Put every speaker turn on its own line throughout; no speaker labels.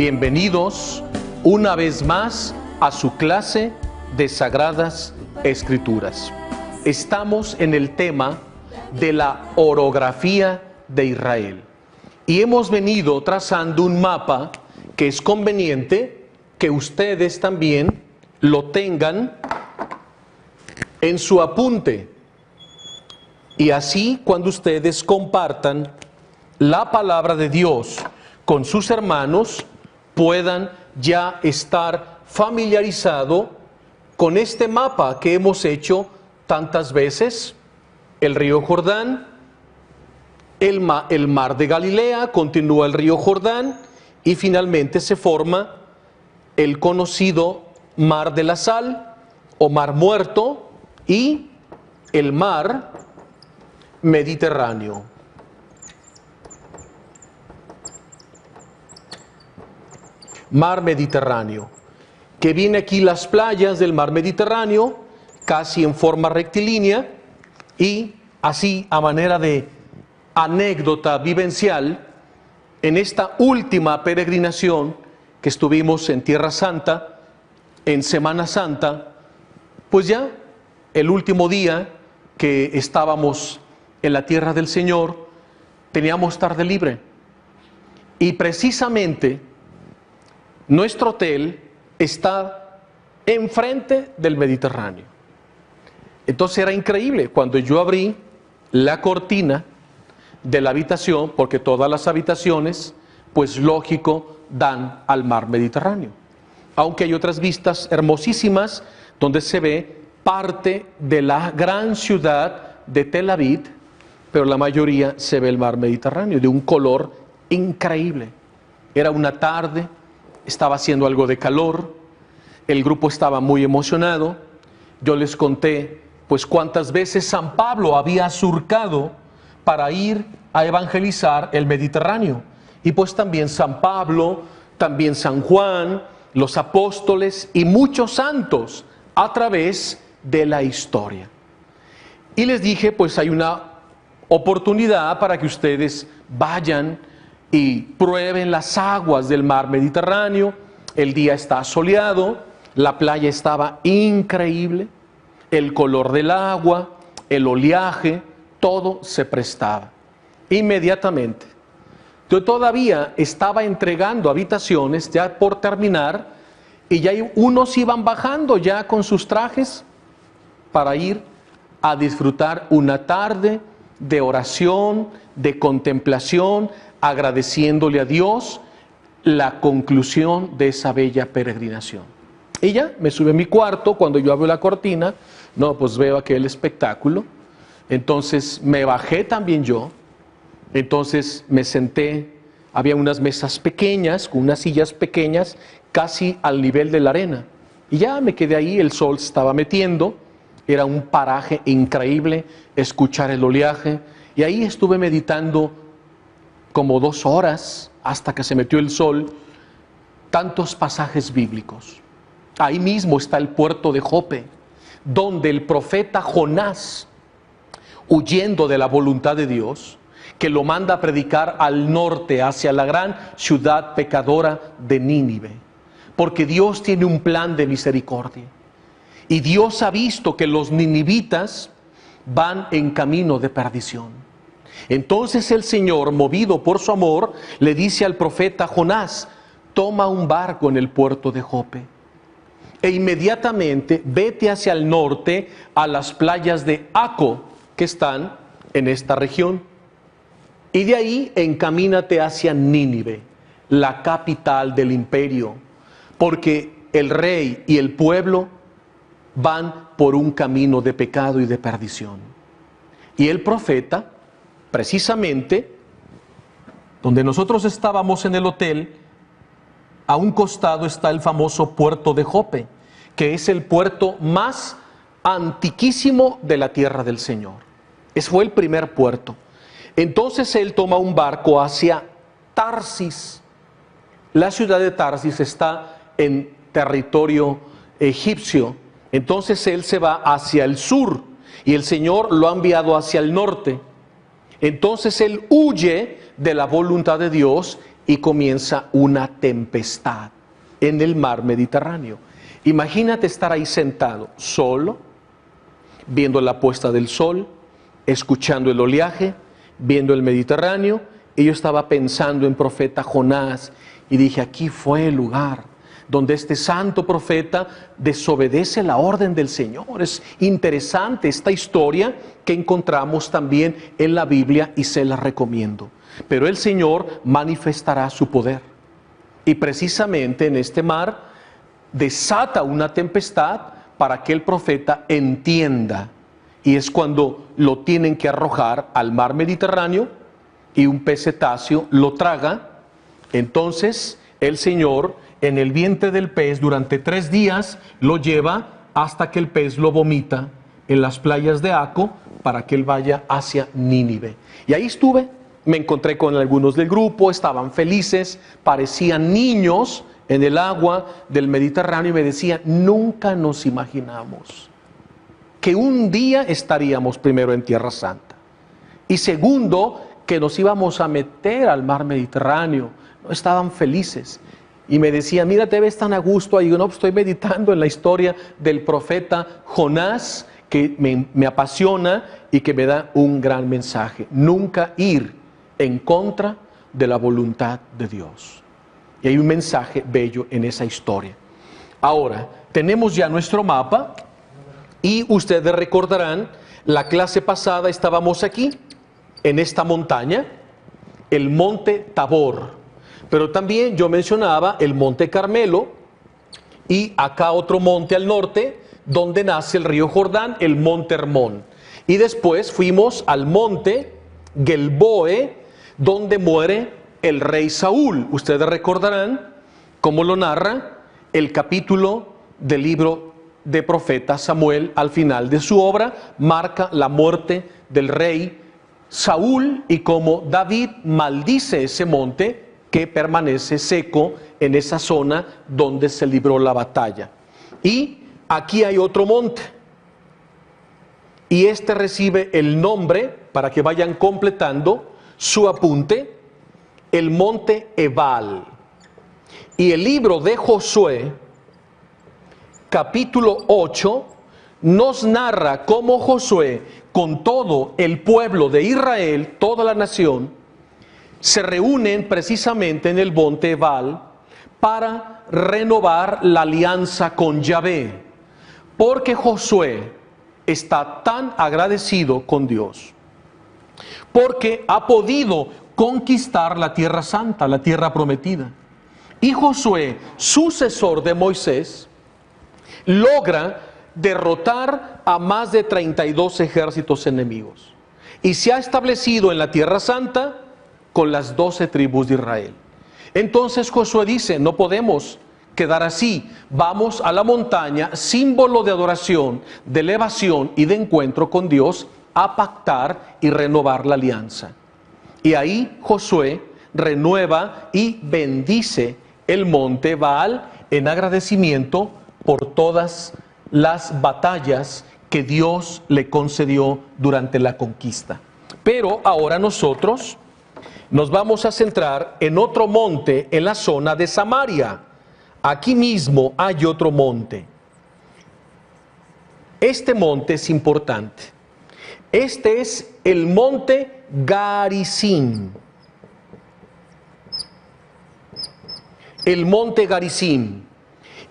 Bienvenidos una vez más a su clase de Sagradas Escrituras. Estamos en el tema de la orografía de Israel y hemos venido trazando un mapa que es conveniente que ustedes también lo tengan en su apunte, y así cuando ustedes compartan la palabra de Dios con sus hermanos puedan ya estar familiarizados con este mapa que hemos hecho tantas veces: el río Jordán, el mar de Galilea, continúa el río Jordán y finalmente se forma el conocido mar de la Sal o mar Muerto y el mar Mediterráneo. Mar Mediterráneo, que viene aquí las playas del mar Mediterráneo, casi en forma rectilínea, y así a manera de anécdota vivencial, en esta última peregrinación que estuvimos en Tierra Santa, en Semana Santa, pues ya el último día que estábamos en la tierra del Señor, teníamos tarde libre, y precisamente nuestro hotel está enfrente del Mediterráneo. Entonces era increíble cuando yo abrí la cortina de la habitación, porque todas las habitaciones, pues lógico, dan al mar Mediterráneo. Aunque hay otras vistas hermosísimas donde se ve parte de la gran ciudad de Tel Aviv, pero la mayoría se ve el mar Mediterráneo de un color increíble. Era una tarde, estaba haciendo algo de calor, el grupo estaba muy emocionado. Yo les conté pues cuántas veces San Pablo había surcado para ir a evangelizar el Mediterráneo, y pues también San Pablo, también San Juan, los apóstoles y muchos santos a través de la historia. Y les dije, pues hay una oportunidad para que ustedes vayan y prueben las aguas del mar Mediterráneo. El día está soleado, la playa estaba increíble, el color del agua, el oleaje, todo se prestaba. Inmediatamente, yo todavía estaba entregando habitaciones ya por terminar, y ya unos iban bajando ya con sus trajes para ir a disfrutar una tarde de oración, de contemplación, agradeciéndole a Dios la conclusión de esa bella peregrinación. Y ya me subí a mi cuarto. Cuando yo abro la cortina, no, pues veo aquel espectáculo. Entonces me bajé también yo. Entonces me senté. Había unas mesas pequeñas, con unas sillas pequeñas, casi al nivel de la arena. Y ya me quedé ahí, el sol se estaba metiendo. Era un paraje increíble, escuchar el oleaje. Y ahí estuve meditando como 2 horas hasta que se metió el sol, tantos pasajes bíblicos. Ahí mismo está el puerto de Jope, donde el profeta Jonás, huyendo de la voluntad de Dios, que lo manda a predicar al norte, hacia la gran ciudad pecadora de Nínive, porque Dios tiene un plan de misericordia, y Dios ha visto que los ninivitas van en camino de perdición. Entonces el Señor, movido por su amor, le dice al profeta Jonás: toma un barco en el puerto de Jope e inmediatamente vete hacia el norte a las playas de Aco, que están en esta región, y de ahí encamínate hacia Nínive, la capital del imperio, porque el rey y el pueblo van por un camino de pecado y de perdición. Y el profeta, precisamente donde nosotros estábamos en el hotel, a un costado está el famoso puerto de Jope, que es el puerto más antiquísimo de la tierra del Señor. Ese fue el primer puerto. Entonces él toma un barco hacia Tarsis. La ciudad de Tarsis está en territorio egipcio. Entonces él se va hacia el sur y el Señor lo ha enviado hacia el norte. Entonces él huye de la voluntad de Dios y comienza una tempestad en el mar Mediterráneo. Imagínate estar ahí sentado, solo, viendo la puesta del sol, escuchando el oleaje, viendo el Mediterráneo, y yo estaba pensando en profeta Jonás, y dije, aquí fue el lugar donde este santo profeta desobedece la orden del Señor. Es interesante esta historia que encontramos también en la Biblia y se la recomiendo. Pero el Señor manifestará su poder. Y precisamente en este mar desata una tempestad para que el profeta entienda. Y es cuando lo tienen que arrojar al mar Mediterráneo y un pez cetáceo lo traga. Entonces el Señor en el vientre del pez durante 3 días lo lleva hasta que el pez lo vomita en las playas de Aco para que él vaya hacia Nínive. Y ahí estuve, me encontré con algunos del grupo, estaban felices, parecían niños en el agua del Mediterráneo y me decían, nunca nos imaginamos que un día estaríamos primero en Tierra Santa y segundo que nos íbamos a meter al mar Mediterráneo. Estaban felices. Y me decía, mira, te ves tan a gusto ahí. Yo no, estoy meditando en la historia del profeta Jonás, que me apasiona y que me da un gran mensaje. Nunca ir en contra de la voluntad de Dios. Y hay un mensaje bello en esa historia. Ahora, tenemos ya nuestro mapa y ustedes recordarán, la clase pasada estábamos aquí, en esta montaña, el monte Tabor. Pero también yo mencionaba el monte Carmelo y acá otro monte al norte donde nace el río Jordán, el monte Hermón. Y después fuimos al monte Gelboe donde muere el rey Saúl. Ustedes recordarán cómo lo narra el capítulo del libro de profeta Samuel. Al final de su obra marca la muerte del rey Saúl y cómo David maldice ese monte que permanece seco en esa zona donde se libró la batalla. Y aquí hay otro monte. Y este recibe el nombre, para que vayan completando su apunte, el monte Ebal. Y el libro de Josué, capítulo 8, nos narra cómo Josué, con todo el pueblo de Israel, toda la nación, se reúnen precisamente en el monte Ebal para renovar la alianza con Yahvé, porque Josué está tan agradecido con Dios, porque ha podido conquistar la tierra santa, la tierra prometida. Y Josué, sucesor de Moisés, logra derrotar a más de 32 ejércitos enemigos y se ha establecido en la tierra santa con las 12 tribus de Israel. Entonces Josué dice, no podemos quedar así, vamos a la montaña, símbolo de adoración, de elevación y de encuentro con Dios, a pactar y renovar la alianza. Y ahí Josué renueva y bendice el monte Baal en agradecimiento por todas las batallas que Dios le concedió durante la conquista. Pero ahora nosotros nos vamos a centrar en otro monte en la zona de Samaria. Aquí mismo hay otro monte. Este monte es importante. Este es el monte Garizim. El monte Garizim.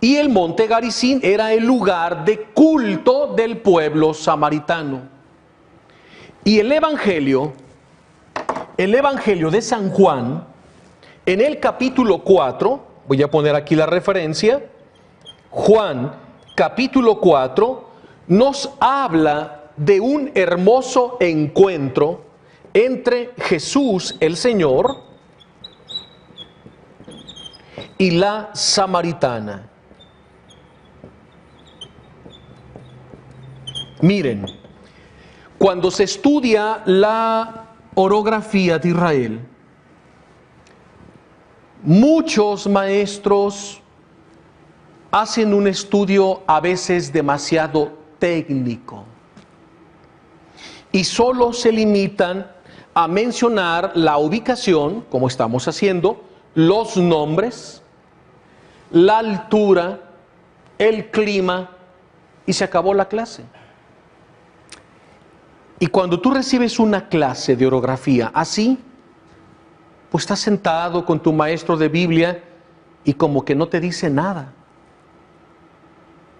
Y el monte Garizim era el lugar de culto del pueblo samaritano. Y el Evangelio de San Juan, en el capítulo 4, voy a poner aquí la referencia, Juan capítulo 4, nos habla de un hermoso encuentro entre Jesús el Señor y la samaritana. Miren, cuando se estudia la orografía de Israel, muchos maestros hacen un estudio a veces demasiado técnico y solo se limitan a mencionar la ubicación, como estamos haciendo, los nombres, la altura, el clima, y se acabó la clase. Y cuando tú recibes una clase de orografía así, pues estás sentado con tu maestro de Biblia y como que no te dice nada.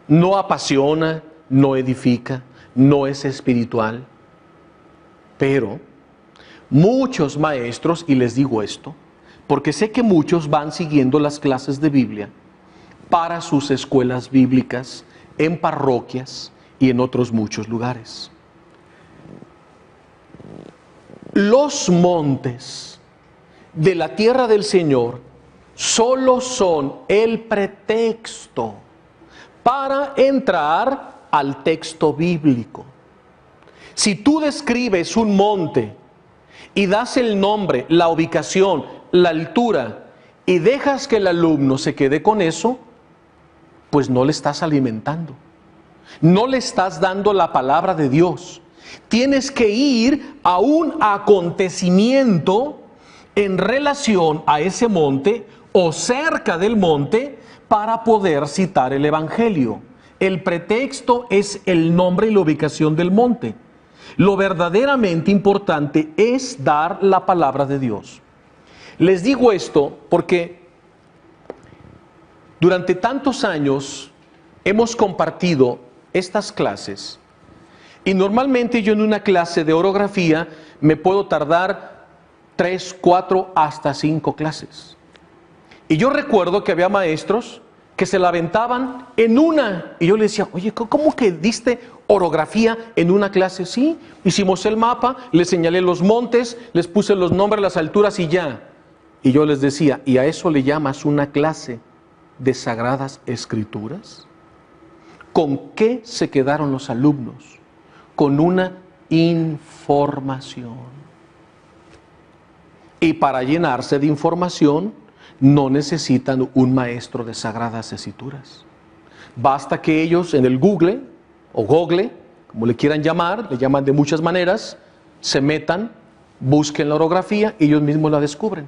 No apasiona, no edifica, no es espiritual. Pero muchos maestros, y les digo esto, porque sé que muchos van siguiendo las clases de Biblia para sus escuelas bíblicas, en parroquias y en otros muchos lugares. Los montes de la tierra del Señor solo son el pretexto para entrar al texto bíblico. Si tú describes un monte y das el nombre, la ubicación, la altura, y dejas que el alumno se quede con eso, pues no le estás alimentando. No le estás dando la palabra de Dios. Tienes que ir a un acontecimiento en relación a ese monte o cerca del monte para poder citar el Evangelio. El pretexto es el nombre y la ubicación del monte. Lo verdaderamente importante es dar la palabra de Dios. Les digo esto porque durante tantos años hemos compartido estas clases y normalmente yo en una clase de orografía me puedo tardar 3, 4, hasta 5 clases. Y yo recuerdo que había maestros que se la aventaban en una. Y yo le decía, oye, ¿cómo que diste orografía en una clase? Sí, hicimos el mapa, les señalé los montes, les puse los nombres, las alturas y ya. Y yo les decía, ¿y a eso le llamas una clase de Sagradas Escrituras? ¿Con qué se quedaron los alumnos? Con una información. Y para llenarse de información, no necesitan un maestro de Sagradas Escrituras. Basta que ellos en el Google, o Google, como le quieran llamar, le llaman de muchas maneras, se metan, busquen la orografía y ellos mismos la descubren.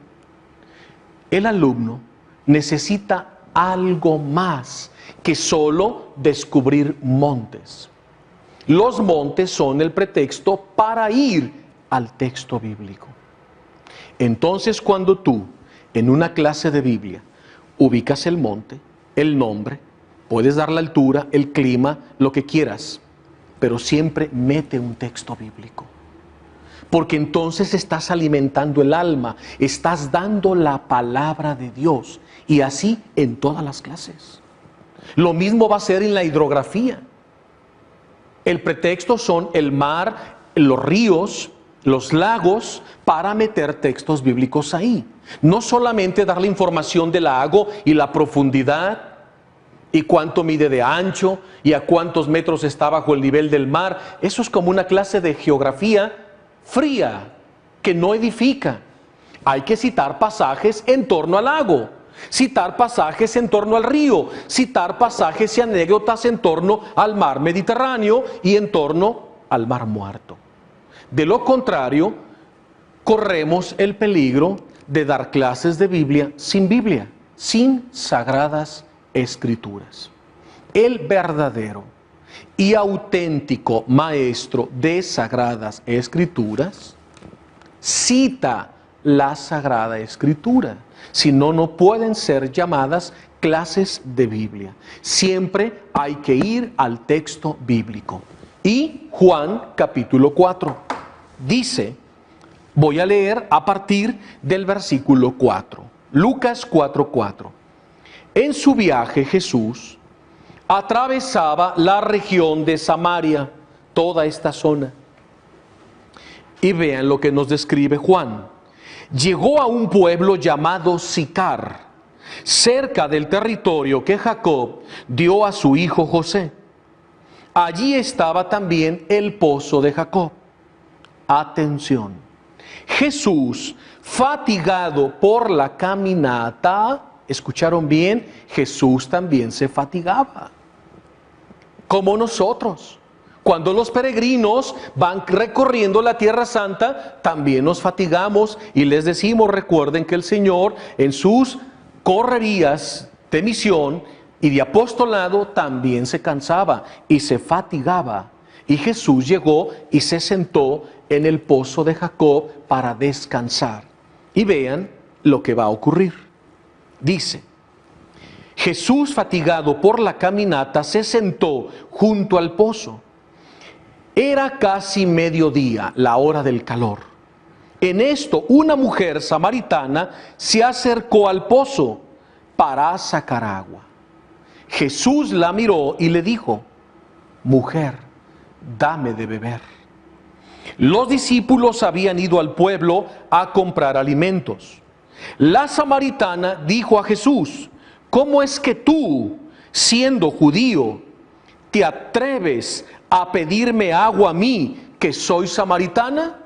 El alumno necesita algo más que solo descubrir montes. Los montes son el pretexto para ir al texto bíblico. Entonces, cuando tú en una clase de Biblia ubicas el monte, el nombre, puedes dar la altura, el clima, lo que quieras, pero siempre mete un texto bíblico. Porque entonces estás alimentando el alma, estás dando la palabra de Dios, y así en todas las clases. Lo mismo va a ser en la hidrografía. El pretexto son el mar, los ríos, los lagos, para meter textos bíblicos ahí. No solamente dar la información del lago y la profundidad, y cuánto mide de ancho, y a cuántos metros está bajo el nivel del mar. Eso es como una clase de geografía fría, que no edifica. Hay que citar pasajes en torno al lago, citar pasajes en torno al río, citar pasajes y anécdotas en torno al mar Mediterráneo y en torno al mar Muerto. De lo contrario, corremos el peligro de dar clases de Biblia, sin Sagradas Escrituras. El verdadero y auténtico maestro de Sagradas Escrituras cita la Sagrada Escritura. Si no, no pueden ser llamadas clases de Biblia. Siempre hay que ir al texto bíblico. Y Juan capítulo 4 dice, voy a leer a partir del versículo 4. Lucas 4:4. En su viaje Jesús atravesaba la región de Samaria, toda esta zona. Y vean lo que nos describe Juan. Llegó a un pueblo llamado Sicar, cerca del territorio que Jacob dio a su hijo José. Allí estaba también el pozo de Jacob. Atención. Jesús, fatigado por la caminata, ¿escucharon bien? Jesús también se fatigaba, como nosotros. Cuando los peregrinos van recorriendo la Tierra Santa, también nos fatigamos y les decimos, recuerden que el Señor en sus correrías de misión y de apostolado también se cansaba y se fatigaba. Y Jesús llegó y se sentó en el pozo de Jacob para descansar. Y vean lo que va a ocurrir. Dice: Jesús, fatigado por la caminata, se sentó junto al pozo. Era casi mediodía, la hora del calor. En esto, una mujer samaritana se acercó al pozo para sacar agua. Jesús la miró y le dijo: Mujer, dame de beber. Los discípulos habían ido al pueblo a comprar alimentos. La samaritana dijo a Jesús: ¿Cómo es que tú, siendo judío, te atreves a pedirme agua a mí, que soy samaritana?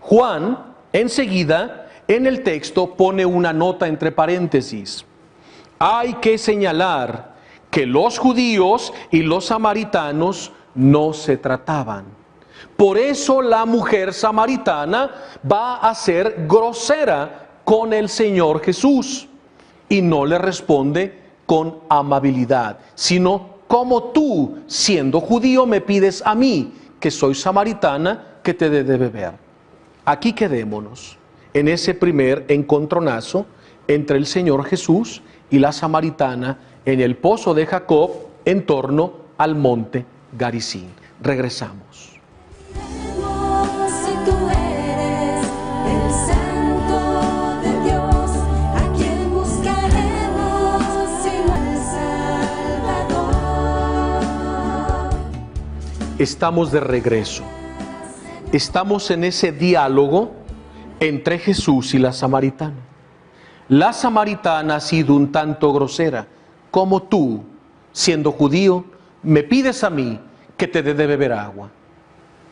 Juan, enseguida, en el texto pone una nota entre paréntesis. Hay que señalar que los judíos y los samaritanos no se trataban. Por eso la mujer samaritana va a ser grosera con el Señor Jesús y no le responde con amabilidad, sino: como tú, siendo judío, me pides a mí, que soy samaritana, que te dé de beber. Aquí quedémonos en ese primer encontronazo entre el Señor Jesús y la samaritana en el pozo de Jacob en torno al monte Garizim. Regresamos. Estamos de regreso. Estamos en ese diálogo entre Jesús y la samaritana. La samaritana ha sido un tanto grosera. Como tú, siendo judío, me pides a mí que te dé de beber agua.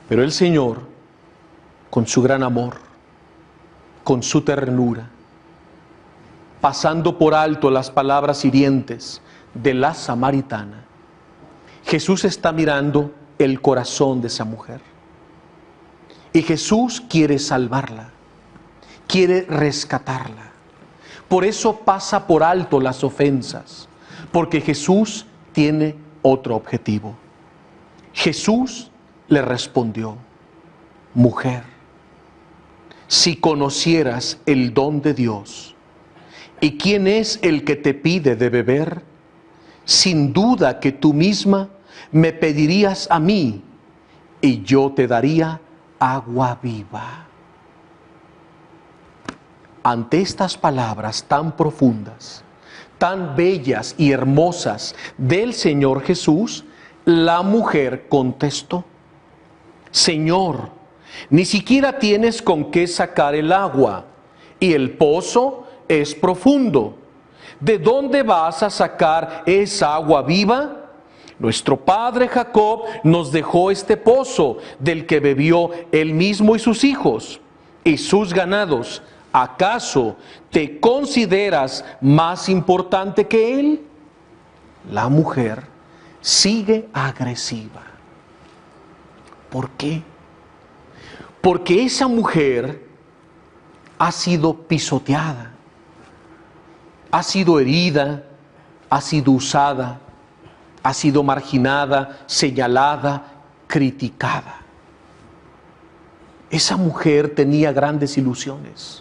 Pero el Señor, con su gran amor, con su ternura, pasando por alto las palabras hirientes de la samaritana, Jesús está mirando el corazón de esa mujer. Y Jesús quiere salvarla, quiere rescatarla. Por eso pasa por alto las ofensas, porque Jesús tiene otro objetivo. Jesús le respondió: Mujer, si conocieras el don de Dios y quién es el que te pide de beber, sin duda que tú misma me pedirías a mí y yo te daría agua viva. Ante estas palabras tan profundas, tan bellas y hermosas del Señor Jesús, la mujer contestó: Señor, ni siquiera tienes con qué sacar el agua, y el pozo es profundo. ¿De dónde vas a sacar esa agua viva? Nuestro padre Jacob nos dejó este pozo, del que bebió él mismo y sus hijos y sus ganados. ¿Acaso te consideras más importante que él? La mujer sigue agresiva. ¿Por qué? Porque esa mujer ha sido pisoteada, ha sido herida, ha sido usada, ha sido marginada, señalada, criticada. Esa mujer tenía grandes ilusiones,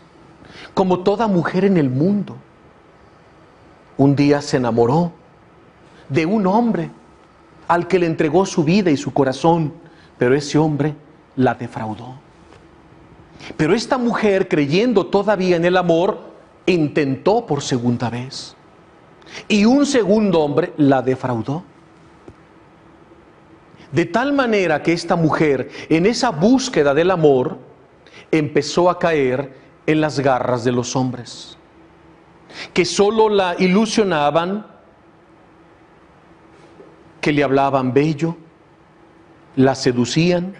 como toda mujer en el mundo. Un día se enamoró de un hombre al que le entregó su vida y su corazón, pero ese hombre la defraudó. Pero esta mujer, creyendo todavía en el amor, intentó por segunda vez. Y un segundo hombre la defraudó. De tal manera que esta mujer, en esa búsqueda del amor, empezó a caer en las garras de los hombres, que solo la ilusionaban, que le hablaban bello, la seducían,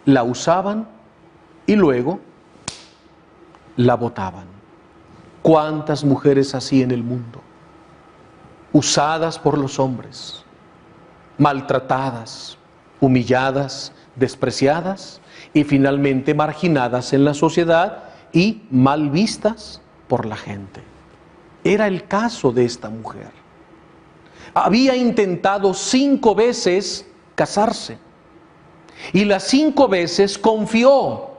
la usaban y luego la botaban. ¿Cuántas mujeres así en el mundo? Usadas por los hombres, maltratadas, humilladas, despreciadas y finalmente marginadas en la sociedad y mal vistas por la gente. Era el caso de esta mujer. Había intentado 5 veces casarse y las 5 veces confió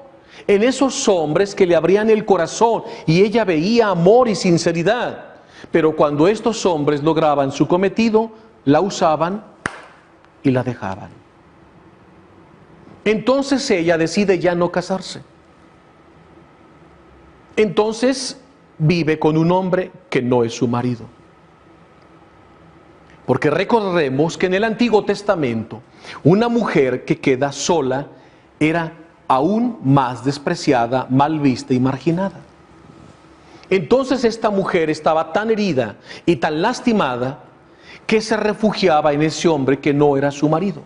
en esos hombres que le abrían el corazón y ella veía amor y sinceridad. Pero cuando estos hombres lograban su cometido, la usaban y la dejaban. Entonces ella decide ya no casarse. Entonces vive con un hombre que no es su marido. Porque recordemos que en el Antiguo Testamento, una mujer que queda sola era aún más despreciada, mal vista y marginada. Entonces esta mujer estaba tan herida y tan lastimada que se refugiaba en ese hombre que no era su marido.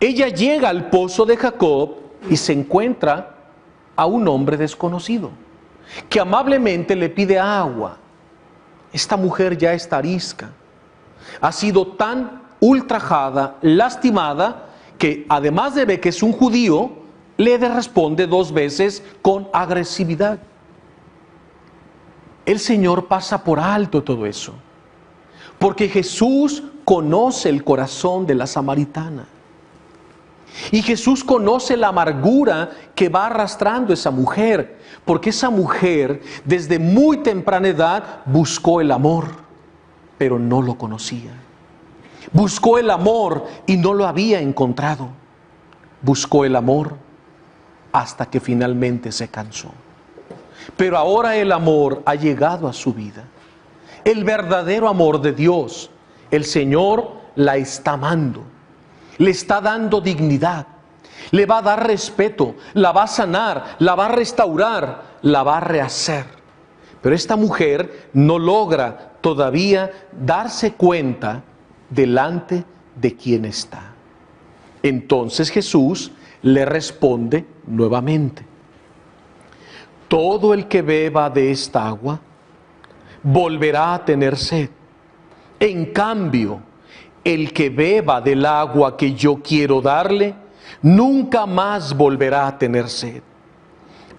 Ella llega al pozo de Jacob y se encuentra a un hombre desconocido que amablemente le pide agua. Esta mujer ya está arisca, ha sido tan ultrajada, lastimada, que además de ver que es un judío, le responde 2 veces con agresividad. El Señor pasa por alto todo eso, porque Jesús conoce el corazón de la samaritana. Y Jesús conoce la amargura que va arrastrando esa mujer, porque esa mujer desde muy temprana edad buscó el amor, pero no lo conocía. Buscó el amor y no lo había encontrado. Buscó el amor hasta que finalmente se cansó. Pero ahora el amor ha llegado a su vida. El verdadero amor de Dios. El Señor la está amando. Le está dando dignidad. Le va a dar respeto. La va a sanar. La va a restaurar. La va a rehacer. Pero esta mujer no logra todavía darse cuenta delante de quién está. Entonces Jesús le responde nuevamente: todo el que beba de esta agua volverá a tener sed. En cambio, el que beba del agua que yo quiero darle, nunca más volverá a tener sed.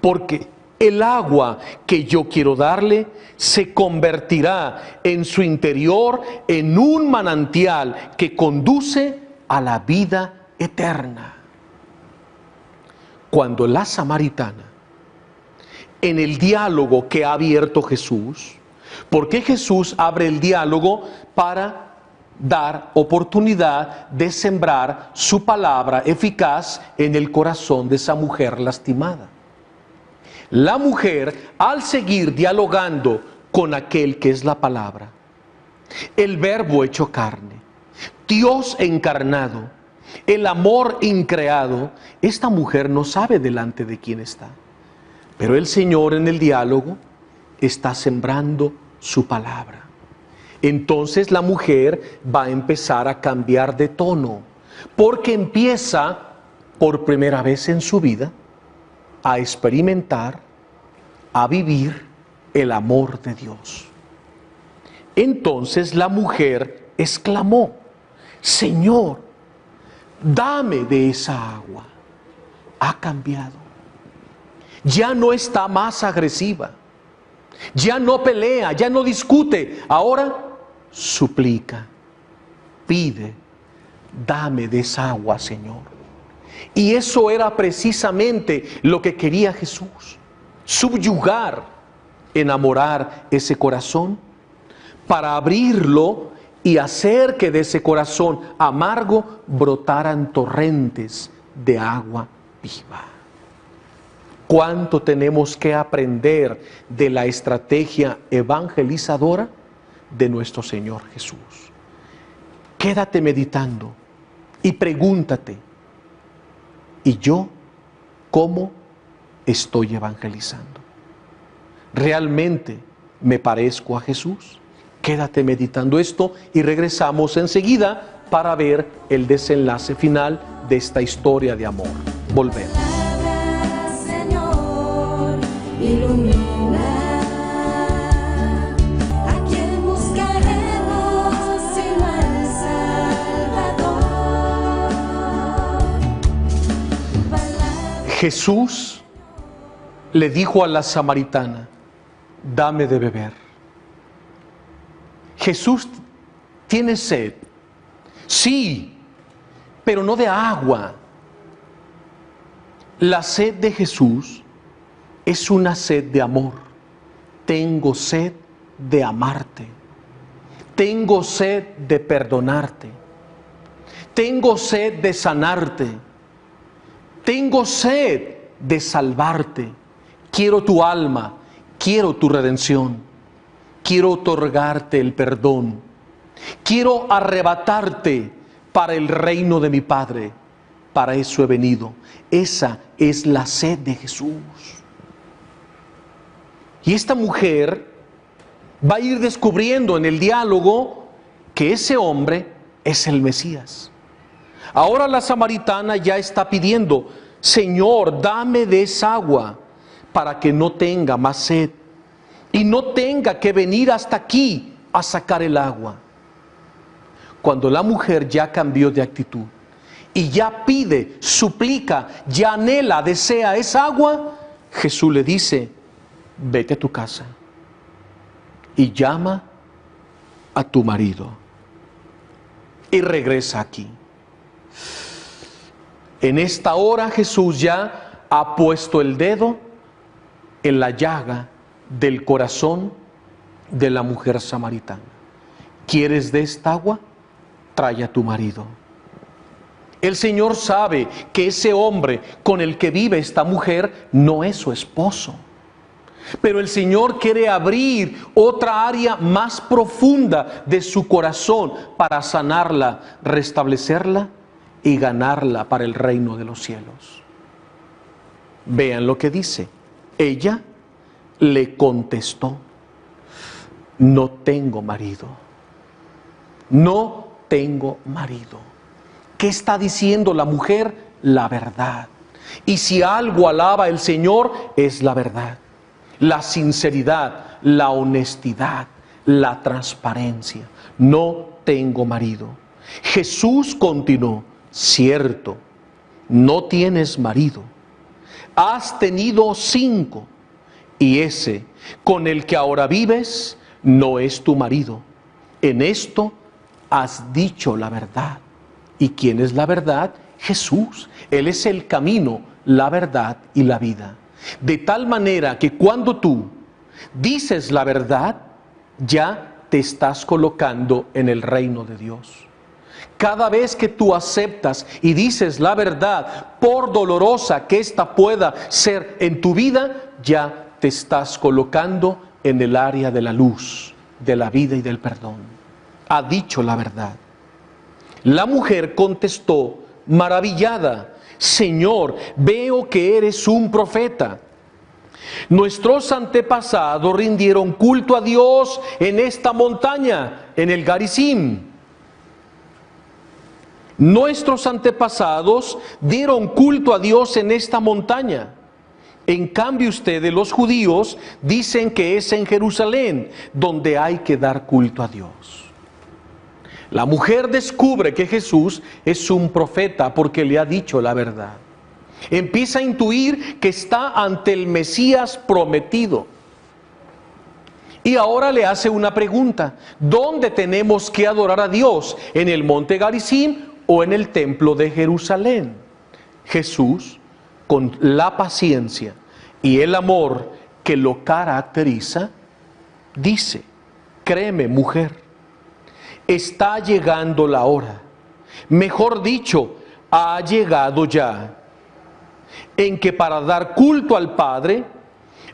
Porque el agua que yo quiero darle se convertirá en su interior en un manantial que conduce a la vida eterna. Cuando la samaritana, en el diálogo que ha abierto Jesús, porque Jesús abre el diálogo para dar oportunidad de sembrar su palabra eficaz en el corazón de esa mujer lastimada. La mujer, al seguir dialogando con aquel que es la palabra, el verbo hecho carne, Dios encarnado, el amor increado, esta mujer no sabe delante de quién está. Pero el Señor en el diálogo está sembrando su palabra. Entonces la mujer va a empezar a cambiar de tono, porque empieza por primera vez en su vida a experimentar, a vivir el amor de Dios. Entonces la mujer exclamó: Señor, dame de esa agua. Ha cambiado. Ya no está más agresiva. Ya no pelea, ya no discute. Ahora suplica, pide, dame de esa agua, Señor. Y eso era precisamente lo que quería Jesús: subyugar, enamorar ese corazón para abrirlo y hacer que de ese corazón amargo brotaran torrentes de agua viva. ¿Cuánto tenemos que aprender de la estrategia evangelizadora de nuestro Señor Jesús? Quédate meditando y pregúntate: ¿y yo cómo estoy evangelizando? ¿Realmente me parezco a Jesús? Quédate meditando esto y regresamos enseguida para ver el desenlace final de esta historia de amor. Volvemos.
Señor, ilumina. ¿A quién buscaremos sino al Salvador?
Jesús le dijo a la samaritana: dame de beber. Jesús tiene sed, sí, pero no de agua. La sed de Jesús es una sed de amor. Tengo sed de amarte. Tengo sed de perdonarte. Tengo sed de sanarte. Tengo sed de salvarte. Quiero tu alma, quiero tu redención. Quiero otorgarte el perdón. Quiero arrebatarte para el reino de mi Padre. Para eso he venido. Esa es la sed de Jesús. Y esta mujer va a ir descubriendo en el diálogo que ese hombre es el Mesías. Ahora la samaritana ya está pidiendo: Señor, dame de esa agua para que no tenga más sed y no tenga que venir hasta aquí a sacar el agua. Cuando la mujer ya cambió de actitud y ya pide, suplica, ya anhela, desea esa agua, Jesús le dice: vete a tu casa y llama a tu marido y regresa aquí. En esta hora Jesús ya ha puesto el dedo en la llaga del corazón de la mujer samaritana. ¿Quieres de esta agua? Trae a tu marido. El Señor sabe que ese hombre con el que vive esta mujer no es su esposo. Pero el Señor quiere abrir otra área más profunda de su corazón para sanarla, restablecerla y ganarla para el reino de los cielos. Vean lo que dice. Ella le contestó: no tengo marido. No tengo marido. ¿Qué está diciendo la mujer? La verdad. Y si algo alaba el Señor, es la verdad. La sinceridad, la honestidad, la transparencia. No tengo marido. Jesús continuó: cierto, no tienes marido. Has tenido 5, y ese con el que ahora vives no es tu marido. En esto has dicho la verdad. ¿Y quién es la verdad? Jesús. Él es el camino, la verdad y la vida. De tal manera que cuando tú dices la verdad, ya te estás colocando en el reino de Dios. Cada vez que tú aceptas y dices la verdad, por dolorosa que ésta pueda ser en tu vida, ya te estás colocando en el área de la luz, de la vida y del perdón. Ha dicho la verdad. La mujer contestó maravillada: Señor, veo que eres un profeta. Nuestros antepasados rindieron culto a Dios en esta montaña, en el Garizim. Nuestros antepasados dieron culto a Dios en esta montaña. En cambio ustedes, los judíos, dicen que es en Jerusalén donde hay que dar culto a Dios. La mujer descubre que Jesús es un profeta porque le ha dicho la verdad. Empieza a intuir que está ante el Mesías prometido. Y ahora le hace una pregunta: ¿dónde tenemos que adorar a Dios? ¿En el monte Garizim o en el templo de Jerusalén? Jesús, con la paciencia y el amor que lo caracteriza, dice: créeme, mujer, está llegando la hora, mejor dicho, ha llegado ya, en que para dar culto al Padre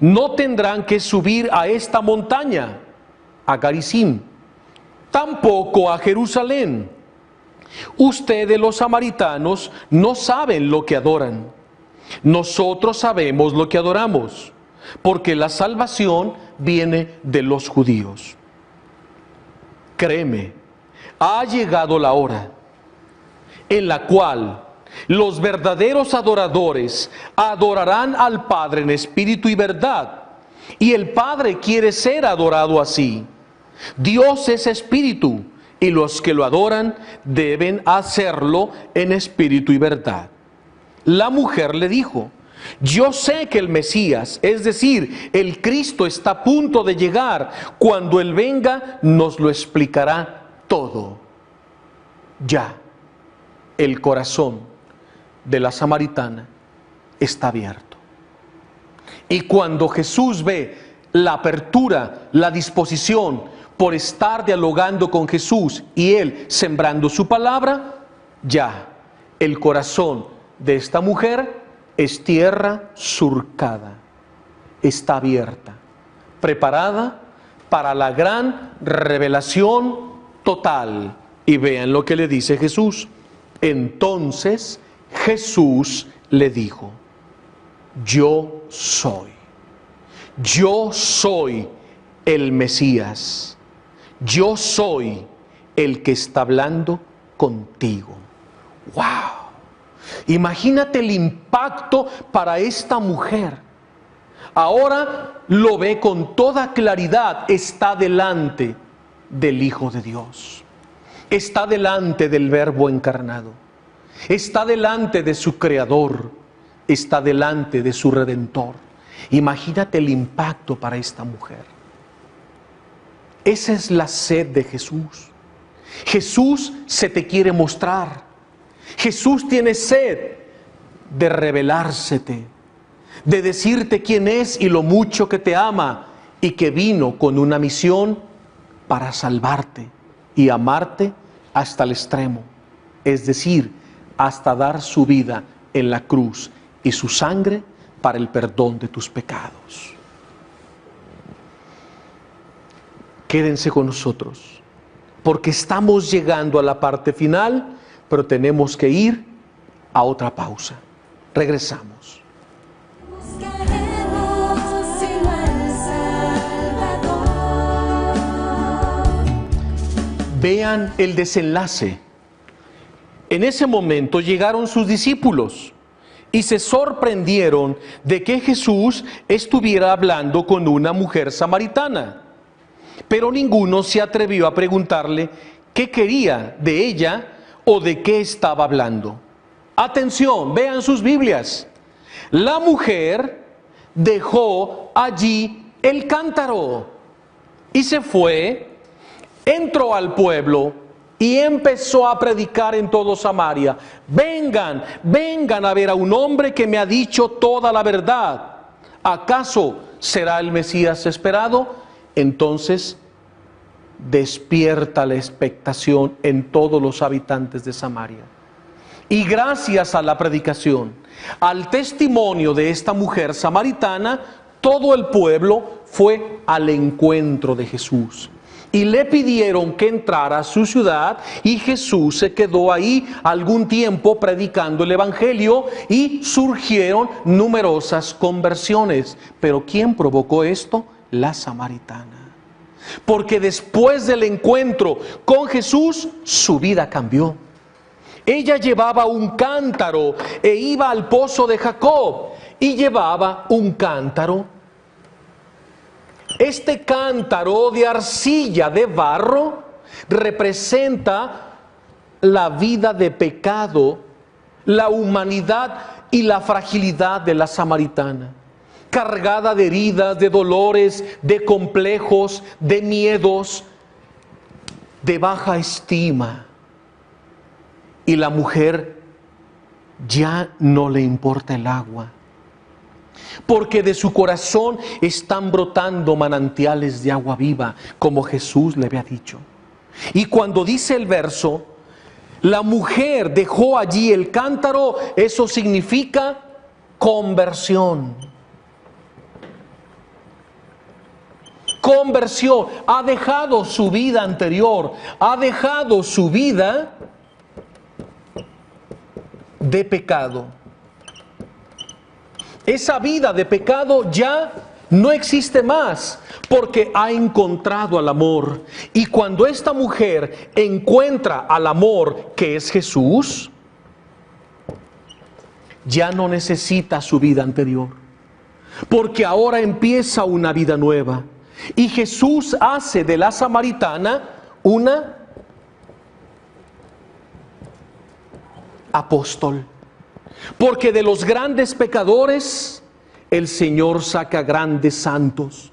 no tendrán que subir a esta montaña, a Garizim, tampoco a Jerusalén. Ustedes, los samaritanos, no saben lo que adoran. Nosotros sabemos lo que adoramos, porque la salvación viene de los judíos. Créeme, ha llegado la hora en la cual los verdaderos adoradores adorarán al Padre en espíritu y verdad, y el Padre quiere ser adorado así. Dios es espíritu, y los que lo adoran deben hacerlo en espíritu y verdad. La mujer le dijo: Yo sé que el Mesías, es decir, el Cristo, está a punto de llegar. Cuando Él venga, nos lo explicará todo. Ya, el corazón de la samaritana está abierto. Y cuando Jesús ve la apertura, la disposición por estar dialogando con Jesús y Él sembrando su palabra, ya el corazón de esta mujer es tierra surcada, está abierta, preparada para la gran revelación total. Y vean lo que le dice Jesús. Entonces Jesús le dijo: yo soy el Mesías, yo soy el que está hablando contigo. ¡Wow! Imagínate el impacto para esta mujer. Ahora lo ve con toda claridad, está delante del Hijo de Dios, está delante del Verbo encarnado, está delante de su Creador, está delante de su Redentor. Imagínate el impacto para esta mujer. Esa es la sed de Jesús. Jesús se te quiere mostrar. Jesús tiene sed de revelársete, de decirte quién es y lo mucho que te ama, y que vino con una misión para salvarte y amarte hasta el extremo, es decir, hasta dar su vida en la cruz y su sangre para el perdón de tus pecados. Quédense con nosotros, porque estamos llegando a la parte final, pero tenemos que ir a otra pausa. Regresamos.
Buscaremos sino al Salvador.
Vean el desenlace. En ese momento llegaron sus discípulos y se sorprendieron de que Jesús estuviera hablando con una mujer samaritana. Pero ninguno se atrevió a preguntarle qué quería de ella o de qué estaba hablando. Atención, vean sus Biblias. La mujer dejó allí el cántaro y se fue, entró al pueblo y empezó a predicar en todo Samaria: vengan, vengan a ver a un hombre que me ha dicho toda la verdad. ¿Acaso será el Mesías esperado? Entonces despierta la expectación en todos los habitantes de Samaria. Y gracias a la predicación, al testimonio de esta mujer samaritana, todo el pueblo fue al encuentro de Jesús. Y le pidieron que entrara a su ciudad, y Jesús se quedó ahí algún tiempo predicando el Evangelio, y surgieron numerosas conversiones. Pero ¿quién provocó esto? La samaritana. Porque después del encuentro con Jesús, su vida cambió. Ella llevaba un cántaro e iba al pozo de Jacob y llevaba un cántaro. Este cántaro de arcilla, de barro, representa la vida de pecado, la humanidad y la fragilidad de la samaritana, cargada de heridas, de dolores, de complejos, de miedos, de baja estima. Y la mujer ya no le importa el agua, porque de su corazón están brotando manantiales de agua viva, como Jesús le había dicho. Y cuando dice el verso, la mujer dejó allí el cántaro, eso significa conversión. Conversión. Ha dejado su vida anterior, ha dejado su vida de pecado. Esa vida de pecado ya no existe más, porque ha encontrado al amor. Y cuando esta mujer encuentra al amor, que es Jesús, ya no necesita su vida anterior, porque ahora empieza una vida nueva. Y Jesús hace de la samaritana una apóstol. Porque de los grandes pecadores el Señor saca grandes santos.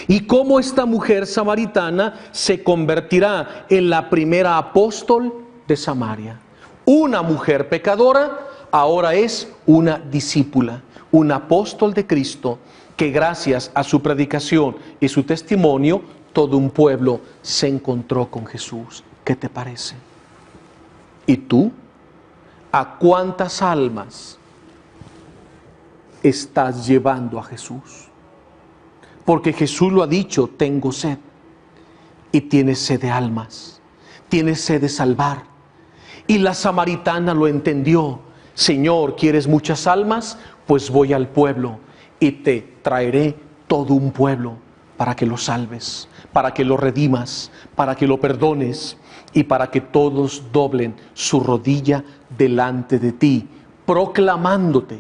Y cómo esta mujer samaritana se convertirá en la primera apóstol de Samaria. Una mujer pecadora ahora es una discípula, un apóstol de Cristo, que gracias a su predicación y su testimonio, todo un pueblo se encontró con Jesús. ¿Qué te parece? ¿Y tú? ¿A cuántas almas estás llevando a Jesús? Porque Jesús lo ha dicho, tengo sed. Y tienes sed de almas, tienes sed de salvar. Y la samaritana lo entendió. Señor, ¿quieres muchas almas? Pues voy al pueblo y te traeré todo un pueblo para que lo salves, para que lo redimas, para que lo perdones y para que todos doblen su rodilla delante de ti, proclamándote,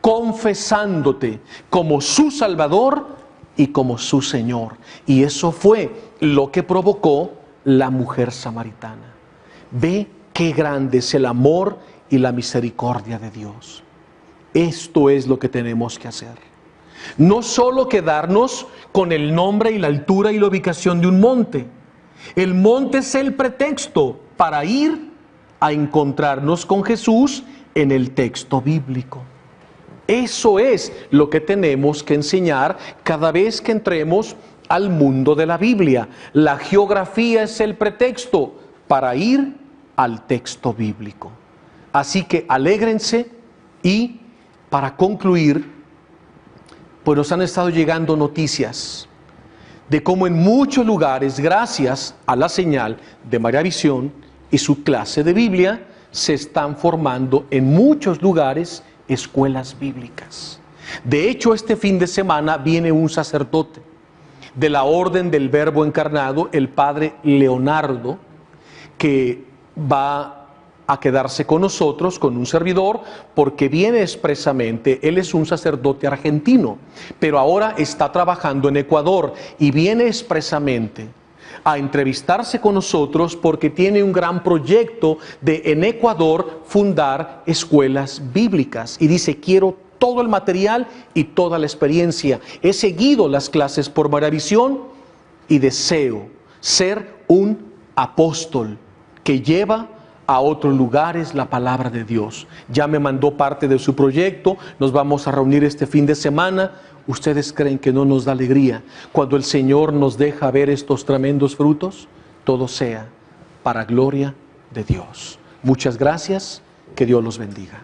confesándote como su Salvador y como su Señor. Y eso fue lo que provocó la mujer samaritana. Ve qué grande es el amor y la misericordia de Dios. Esto es lo que tenemos que hacer. No solo quedarnos con el nombre y la altura y la ubicación de un monte. El monte es el pretexto para ir a encontrarnos con Jesús en el texto bíblico. Eso es lo que tenemos que enseñar cada vez que entremos al mundo de la Biblia. La geografía es el pretexto para ir al texto bíblico. Así que alégrense. Y para concluir, pues nos han estado llegando noticias de cómo en muchos lugares, gracias a la señal de María Visión y su clase de Biblia, se están formando en muchos lugares escuelas bíblicas. De hecho, este fin de semana viene un sacerdote de la Orden del Verbo Encarnado, el padre Leonardo, que va a quedarse con nosotros, con un servidor, porque viene expresamente, él es un sacerdote argentino, pero ahora está trabajando en Ecuador y viene expresamente a entrevistarse con nosotros porque tiene un gran proyecto de en Ecuador fundar escuelas bíblicas. Y dice, quiero todo el material y toda la experiencia. He seguido las clases por María Visión y deseo ser un apóstol que lleva a otros lugares la palabra de Dios. Ya me mandó parte de su proyecto, nos vamos a reunir este fin de semana. ¿Ustedes creen que no nos da alegría cuando el Señor nos deja ver estos tremendos frutos? Todo sea para gloria de Dios. Muchas gracias, que Dios los bendiga.